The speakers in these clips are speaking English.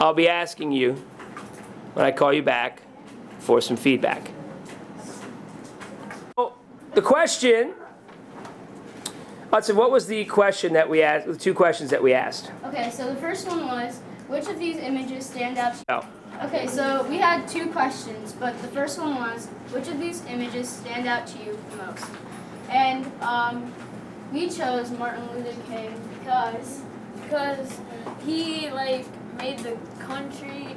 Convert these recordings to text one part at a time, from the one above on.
I'll be asking you when I call you back for some feedback. Oh, the question, Hudson, what was the question that we asked, the two questions that we asked? Okay, so the first one was, which of these images stand out to you? Oh. Okay, so we had two questions, but the first one was, which of these images stand out to you the most? And we chose Martin Luther King because he made the country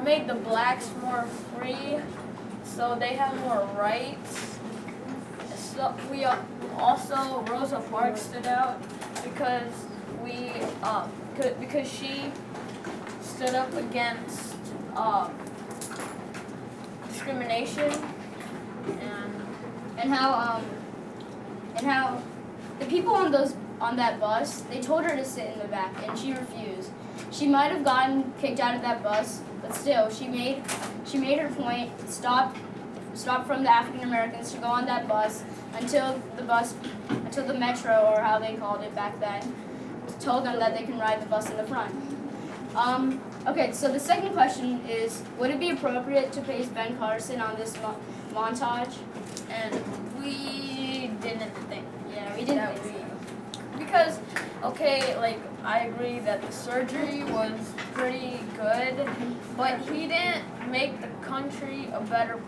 made the blacks more free, so they have more rights. So we also Rosa Parks stood out because because she stood up against discrimination and how the people on that bus, they told her to sit in the back and she refused. She might have gotten kicked out of that bus, but still she made her point, stop from the African Americans to go on that bus until the metro, or how they called it back then, told them that they can ride the bus in the front. Okay, so the second question is, would it be appropriate to place Ben Carson on this montage? And we didn't think. Yeah, we didn't think. Because, I agree that the surgery was pretty good, but he didn't make the country a better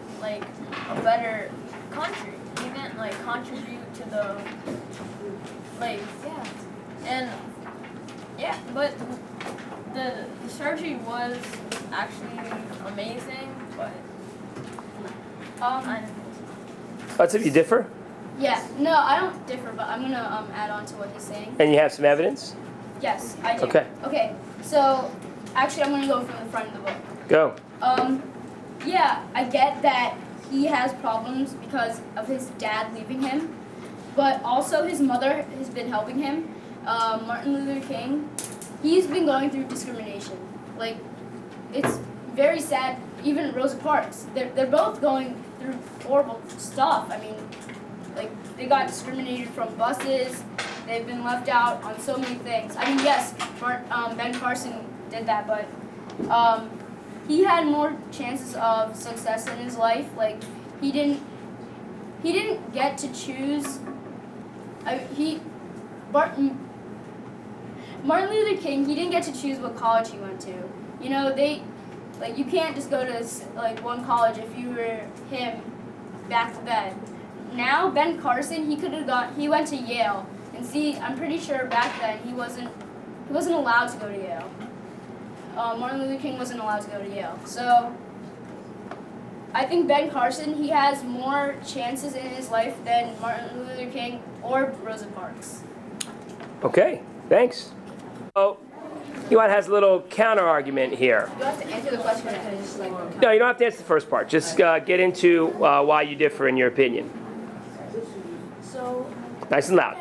country. He didn't, contribute to the, but the surgery was actually amazing, but, Let's if you differ. Yeah, no, I don't differ, but I'm gonna add on to what he's saying. And you have some evidence? Yes, I do. Okay. Okay, so actually I'm gonna go from the front of the book. Go. Yeah, I get that he has problems because of his dad leaving him, but also his mother has been helping him. Martin Luther King, he's been going through discrimination. It's very sad. Even Rosa Parks, they're both going through horrible stuff. I mean, they got discriminated from buses. They've been left out on so many things. I mean, yes, Ben Carson did that, but he had more chances of success in his life. He didn't get to choose. Martin Luther King, he didn't get to choose what college he went to. You know, you can't just go to one college if you were him back then. Now Ben Carson, he went to Yale, and see, I'm pretty sure back then he wasn't allowed to go to Yale. Martin Luther King wasn't allowed to go to Yale. So I think Ben Carson, he has more chances in his life than Martin Luther King or Rosa Parks. Okay, thanks. Oh, Yuan has a little counter argument here. You have to answer the question. No, you don't have to answer the first part. Just get into why you differ in your opinion. So, Nice and loud.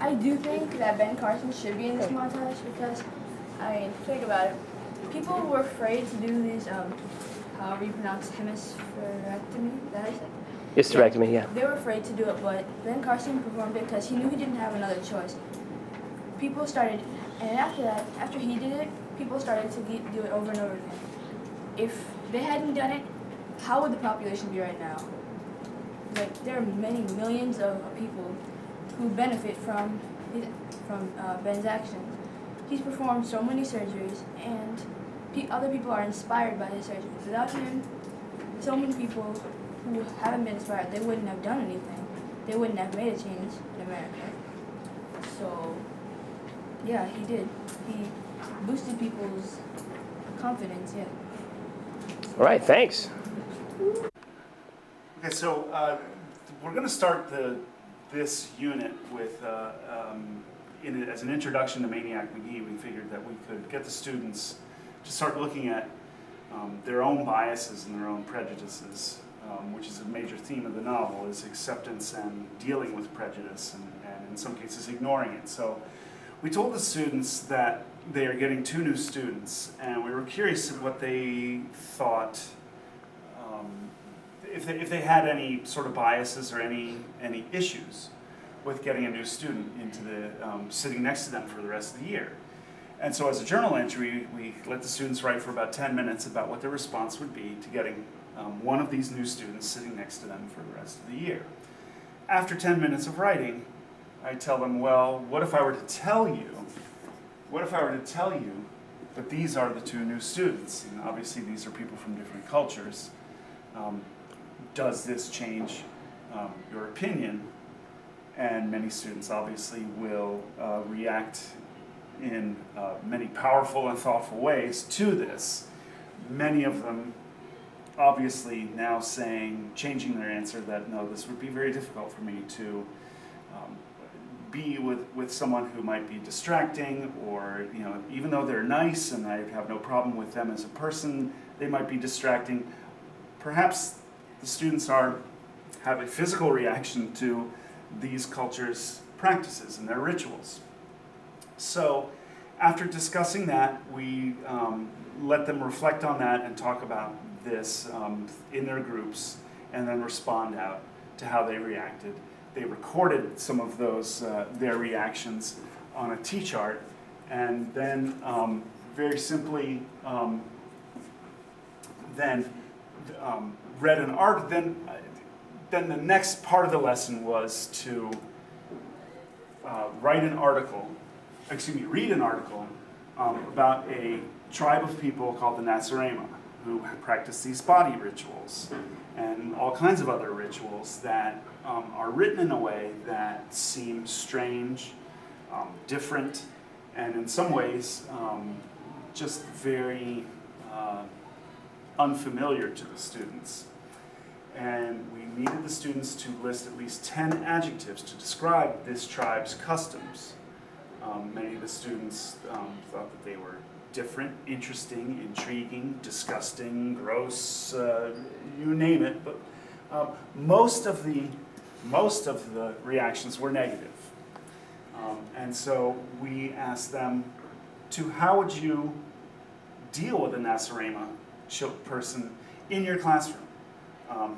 I do think that Ben Carson should be in this montage because, think about it. People were afraid to do these, however you pronounce hemispherectomy, is that how you say it? Hysterectomy, yeah. They were afraid to do it, but Ben Carson performed it because he knew he didn't have another choice. People started, and after he did it, people started to do it over and over again. If they hadn't done it, how would the population be right now? There are many millions of people who benefit from Ben's actions. He's performed so many surgeries, and other people are inspired by his surgeries. Without him, so many people who haven't been inspired, they wouldn't have done anything. They wouldn't have made a change in America. So, yeah, he did. He boosted people's confidence, yeah. All right, thanks. Okay, so we're going to start this unit with, as an introduction to Maniac McGee. We figured that we could get the students to start looking at their own biases and their own prejudices, which is a major theme of the novel, is acceptance and dealing with prejudice, and in some cases ignoring it. So we told the students that they are getting 2 new students, and we were curious of what they thought, if they had any sort of biases or any issues with getting a new student into the sitting next to them for the rest of the year. And so as a journal entry, we let the students write for about 10 minutes about what their response would be to getting one of these new students sitting next to them for the rest of the year. After 10 minutes of writing, I tell them, well, what if I were to tell you that these are the two new students? And obviously these are people from different cultures. Does this change your opinion? And many students obviously will react in many powerful and thoughtful ways to this. Many of them obviously now changing their answer that no, this would be very difficult for me to be with someone who might be distracting, or even though they're nice and I have no problem with them as a person, they might be distracting. Perhaps the students have a physical reaction to these cultures' practices and their rituals. So after discussing that, we let them reflect on that and talk about this in their groups, and then respond out to how they reacted. They recorded some of those their reactions on a T-chart, and then very simply read an art. Then the next part of the lesson was to read an article about a tribe of people called the Nasarema, who practice these body rituals and all kinds of other rituals that are written in a way that seem strange, different, and in some ways just very unfamiliar to the students. And we needed the students to list at least 10 adjectives to describe this tribe's customs. Many of the students thought that they were different, interesting, intriguing, disgusting, gross, you name it. But most of the reactions were negative. And so we asked them how would you deal with a Nasarema person in your classroom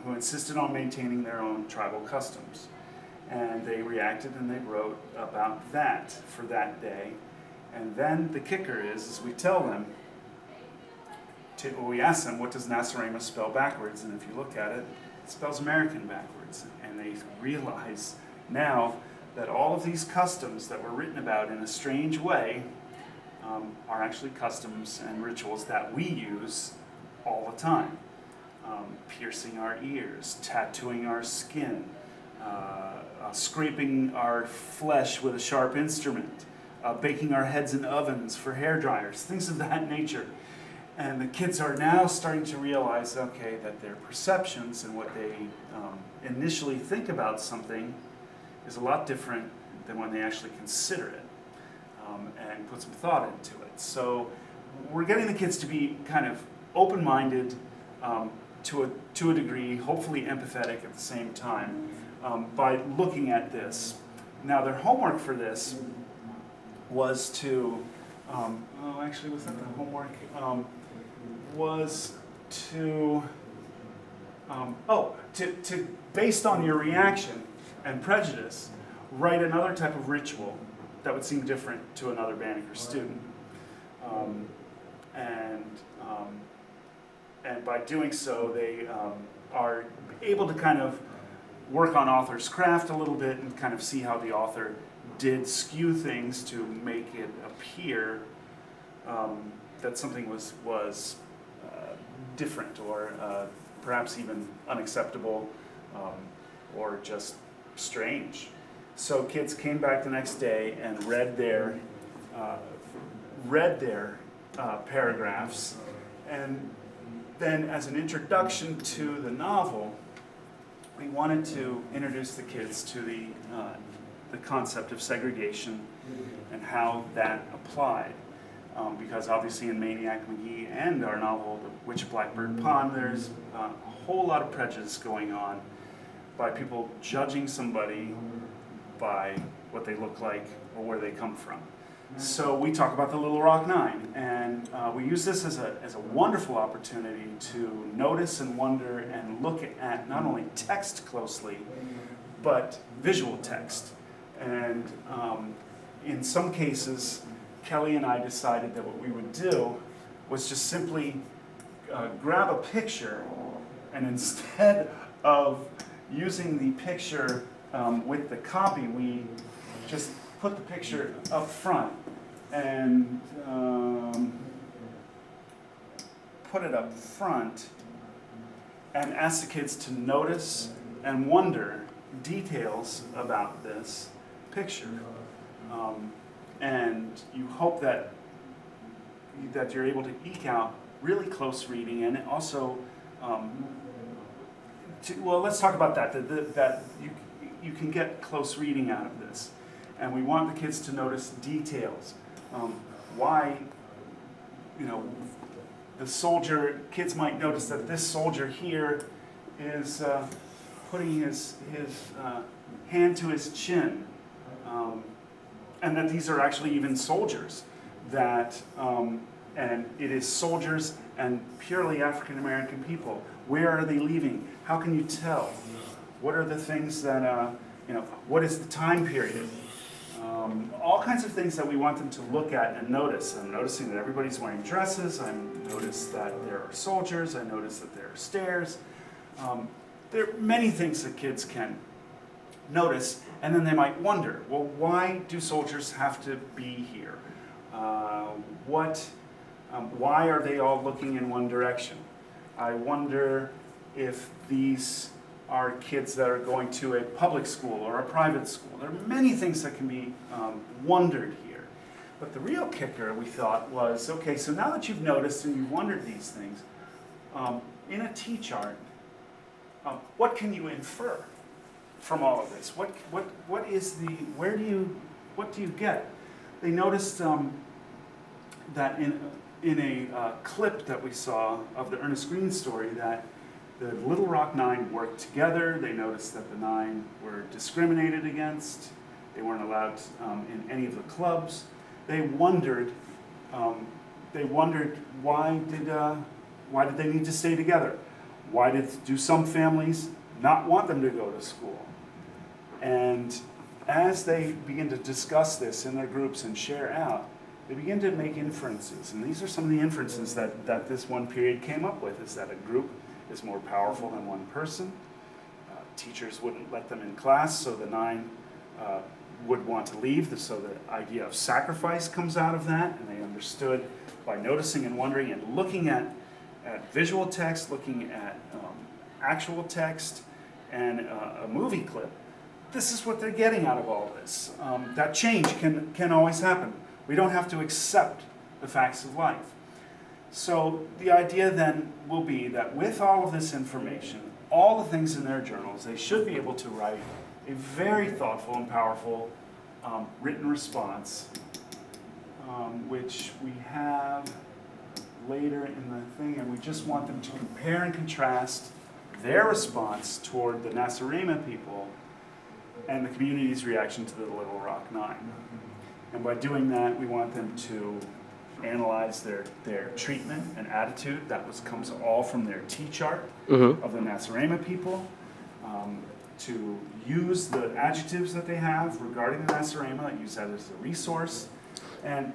who insisted on maintaining their own tribal customs? And they reacted and they wrote about that for that day. And then the kicker is we tell them, we ask them, what does Nasarema spell backwards? And if you look at it, it spells American backwards. And they realize now that all of these customs that were written about in a strange way are actually customs and rituals that we use all the time. Piercing our ears, tattooing our skin, scraping our flesh with a sharp instrument, baking our heads in ovens for hair dryers, things of that nature. And the kids are now starting to realize, okay, that their perceptions and what they initially think about something is a lot different than when they actually consider it and put some thought into it. So we're getting the kids to be kind of open-minded to a degree, hopefully empathetic at the same time, by looking at this. Now their homework for this was to, was that the homework? Was to based on your reaction and prejudice, write another type of ritual that would seem different to another Banneker student. And by doing so, they are able to kind of work on author's craft a little bit and kind of see how the author did skew things to make it appear that something was different or perhaps even unacceptable or just strange. So kids came back the next day and read their paragraphs, and then as an introduction to the novel, we wanted to introduce the kids to the concept of segregation and how that applied. Because obviously in Maniac McGee and our novel, The Witch of Blackbird Pond, there's a whole lot of prejudice going on by people judging somebody by what they look like or where they come from. So we talk about the Little Rock Nine, and we use this as a wonderful opportunity to notice and wonder and look at not only text closely, but visual text. And in some cases, Kelly and I decided that what we would do was just simply grab a picture, and instead of using the picture with the copy, we just put the picture up front and put it up front and ask the kids to notice and wonder details about this picture. And you hope that you're able to eke out really close reading, and also, well, let's talk about that. That you can get close reading out of this, and we want the kids to notice details. Why, the soldier. Kids might notice that this soldier here is putting his hand to his chin. And that these are actually even soldiers, and it is soldiers and purely African American people. Where are they leaving? How can you tell? What are the things that, what is the time period? All kinds of things that we want them to look at and notice. I'm noticing that everybody's wearing dresses. I notice that there are soldiers. I notice that there are stairs. There are many things that kids can notice, and then they might wonder, well, why do soldiers have to be here? Why are they all looking in one direction? I wonder if these are kids that are going to a public school or a private school. There are many things that can be wondered here. But the real kicker, we thought, was, okay, so now that you've noticed and you've wondered these things, in a T-chart, what can you infer from all of this? What do you get? They noticed that in a clip that we saw of the Ernest Green story, that the Little Rock Nine worked together. They noticed that the Nine were discriminated against. They weren't allowed in any of the clubs. They wondered why did they need to stay together? Do some families not want them to go to school? And as they begin to discuss this in their groups and share out, they begin to make inferences. And these are some of the inferences that this one period came up with, is that a group is more powerful than one person. Teachers wouldn't let them in class, so the Nine would want to leave. So the idea of sacrifice comes out of that, and they understood by noticing and wondering and looking at visual text, looking at actual text, and a movie clip. This is what they're getting out of all this. That change can always happen. We don't have to accept the facts of life. So the idea then will be that with all of this information, all the things in their journals, they should be able to write a very thoughtful and powerful written response, which we have later in the thing, and we just want them to compare and contrast their response toward the Nasarima people and the community's reaction to the Little Rock Nine. And by doing that, we want them to analyze their treatment and attitude. That comes all from their T-chart of the Nasarima people. To use the adjectives that they have regarding the Nasarima, use that as a resource. And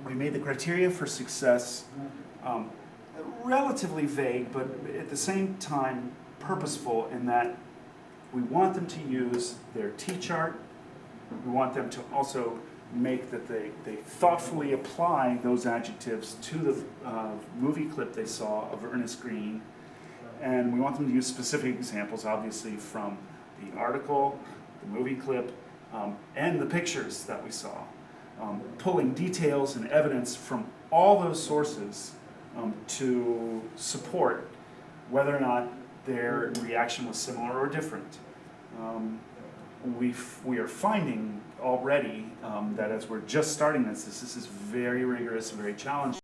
we made the criteria for success relatively vague, but at the same time purposeful, in that we want them to use their T-chart. We want them to also make that they thoughtfully apply those adjectives to the movie clip they saw of Ernest Green. And we want them to use specific examples, obviously, from the article, the movie clip, and the pictures that we saw. Pulling details and evidence from all those sources to support whether or not their reaction was similar or different. We are finding already that as we're just starting this is very rigorous and very challenging.